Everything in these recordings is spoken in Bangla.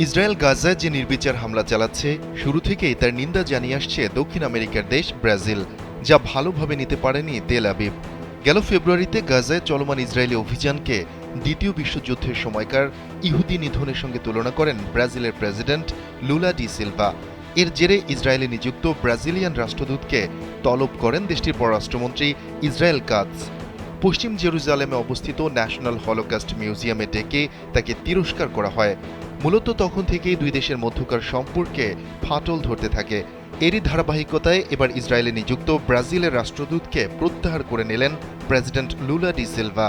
ইসরায়েল গাজায় যে নির্বিচার হামলা চালাচ্ছে, শুরু থেকেই তার নিন্দা জানিয়ে আসছে দক্ষিণ আমেরিকার দেশ ব্রাজিল, যা ভালোভাবে নিতে পারেনি তেল আবিব। গেল ফেব্রুয়ারিতে গাজায় চলমান ইসরায়েলি অভিযানকে দ্বিতীয় বিশ্বযুদ্ধের সময়কার ইহুদি নিধনের সঙ্গে তুলনা করেন ব্রাজিলের প্রেসিডেন্ট লুলা ডি সিলভা। এর জেরে ইসরায়েলে নিযুক্ত ব্রাজিলিয়ান রাষ্ট্রদূতকে তলব করেন দেশটির পররাষ্ট্রমন্ত্রী ইসরায়েল কাতজ। পশ্চিম জেরুজালেমে অবস্থিত ন্যাশনাল হলোকস্ট মিউজিয়ামে ডেকে তাকে তিরস্কার করা হয়। মূলত তখন থেকেই দুই দেশের মধ্যকার সম্পর্কে ফাটল ধরতে থাকে। এরই ধারাবাহিকতায় এবার ইসরায়েলে নিযুক্ত ব্রাজিলের রাষ্ট্রদূতকে প্রত্যাহার করে নিলেন প্রেসিডেন্ট লুলা ডি সিলভা।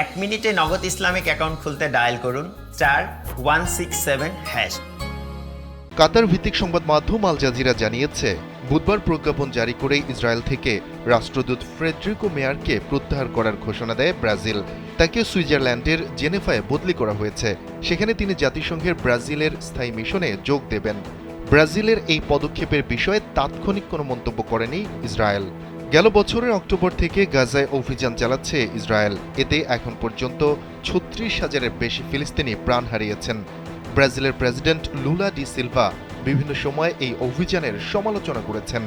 1 মিনিটে নগদ ইসলামিক অ্যাকাউন্ট খুলতে ডায়াল করুন *167#। কাতার ভিত্তিক সংবাদ মাধ্যম আল জাজিরা জানিয়েছে, বুধবার প্রজ্ঞাপন জারি করে ইসরায়েল থেকে রাষ্ট্রদূত ফ্রেডরিকো মেয়ারকে প্রত্যাহার করার ঘোষণা দেয় ব্রাজিল। তাকে সুইজারল্যান্ডের জেনেভায় বদলি করা হয়েছে। সেখানে তিনি জাতিসংঘের ব্রাজিলের স্থায়ী মিশনে যোগ দেবেন। ব্রাজিলের এই পদক্ষেপের বিষয়ে তাৎক্ষণিক কোনো মন্তব্য করেনি ইসরায়েল। গেল বছরের অক্টোবর থেকে গাজায় অভিযান চালাচ্ছে ইসরায়েল। এতে এখন পর্যন্ত ৩৬,০০০-এর বেশি ফিলিস্তিনি প্রাণ হারিয়েছেন। ব্রাজিলের প্রেসিডেন্ট লুলা ডি সিলভা বিভিন্ন সময় এই অভিযানের সমালোচনা করেছেন।